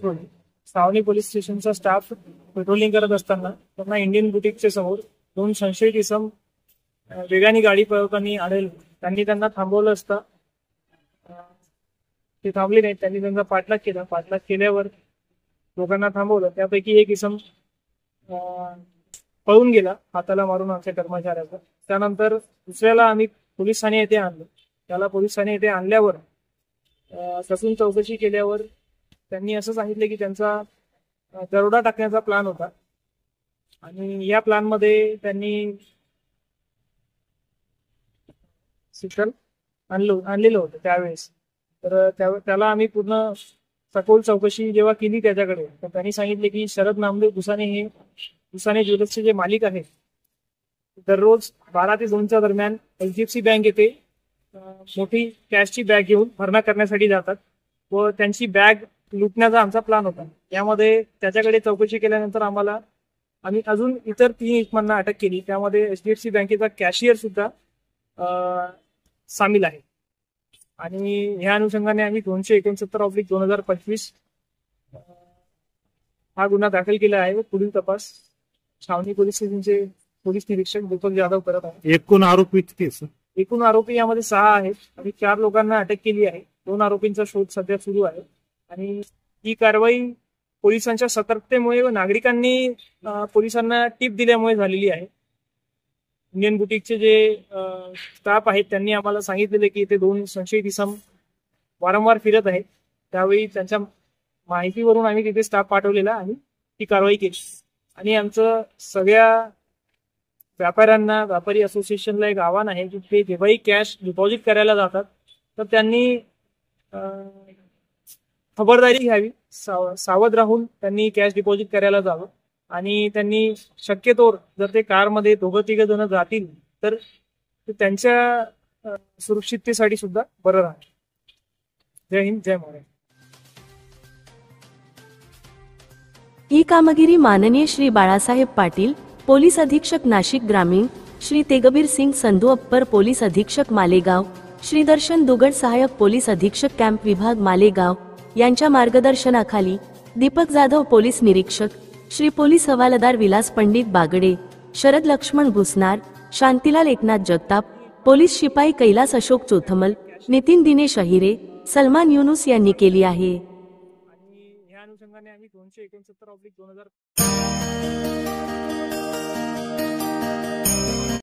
रोजी सावनी पोलीस स्टेशनचा staff patrolling करत असताना त्यांना इंडियन बुटीकच्या समोर 2 संशयित इसम वेगाने गाडी पळवताना आढळले. त्यांनी त्यांना थांबवलं असता ते थांबले नाही. त्यांनी त्यांचा पाठलाग केला. पाठलाग केल्यावर लोकांना थांबवलं. त्यापैकी एक इसम पळून गेला हाताला मारून आमच्या कर्मचाऱ्याचा. त्यानंतर दुसऱ्याला आम्ही पोलीस ठाणे येथे आणलं. त्याला पोलीस ठाणे येथे आणल्यावर ससून चौकशी केल्यावर त्यांनी असं सांगितलं की त्यांचा दरोडा टाकण्याचा प्लॅन होता आणि या प्लॅन मध्ये त्यांनी शिक्षण आणलेलं होतं त्यावेळेस. तर त्याला आम्ही पूर्ण सखोल चौकशी जेव्हा केली त्याच्याकडे, तर त्यांनी सांगितले की शरद नामदेव दुसाने हे दुसाने ज्वेलर्सचे जे मालिक आहेत दररोज 12 ते 2च्या दरम्यान HDFC बँक येथे मोठी कॅशची बॅग घेऊन भरणा करण्यासाठी जातात व त्यांची बॅग लुटण्याचा आमचा प्लॅन होता. यामध्ये त्याच्याकडे चौकशी केल्यानंतर आम्ही अजून इतर 3 इसमांना अटक केली. त्यामध्ये HDFC बँकेचा कॅशियर सुद्धा सामील आहे आणि ह्या अनुषंगाने आम्ही 269/2025 हा गुन्हा दाखल केला आहे व पुढील तपास छावणी पोलीस स्टेशनचे पोलीस निरीक्षक दीपक जाधव करत आहेत. एकूण आरोपी यामध्ये 6 आहेत आणि 4 लोकांना अटक केली आहे. 2 आरोपींचा शोध सध्या सुरू आहे आणि ही कारवाई पोलिसांच्या सतर्कतेमुळे व नागरिकांनी पोलिसांना टीप दिल्यामुळे झालेली आहे. इंडियन बुटीकचे जे स्टाफ आहेत त्यांनी आम्हाला सांगितलेले की ते 2 संशयित इसम वारंवार फिरत आहेत. त्यावेळी त्यांच्या माहितीवरून आम्ही तिथे स्टाफ पाठवलेला आणि ती कारवाई केली. आणि आमचं सगळ्या व्यापारी असोसिएशनला एक आव्हान आहे की ते जेव्हाही कॅश डिपॉझिट करायला जातात तर त्यांनी खबरदारी घ्यावी, सावध राहून त्यांनी कॅश डिपॉझिट करायला जावं आणि त्यांनी शक्यतोवर जर ते कारमध्ये 2-3 जण जातील तर त्यांच्या सुरक्षिततेसाठी सुद्धा बरं राहणार. जय हिंद, जय महाराष्ट्र. ही कामगिरी माननीय श्री बाळासाहेब पाटील पोलीस अधीक्षक नाशिक ग्रामीण, श्री तेगबीर सिंग संधू अप्पर पोलीस अधीक्षक मालेगाव, श्री दर्शन दुगड सहाय्यक पोलीस अधीक्षक कॅम्प विभाग मालेगाव यांच्या मार्गदर्शनाखाली दीपक जाधव पोलीस निरीक्षक, श्री पोलीस हवालदार विलास पंडित बागडे, शरद लक्ष्मण भुसनार, शांतीलाल एकनाथ जगताप, पोलीस शिपाई कैलास अशोक चोथमल, नितीन दिनेश अहिरे, सलमान युनुस यांनी केली आहे. आणि ह्या अनुषंगाने आम्ही 269/2025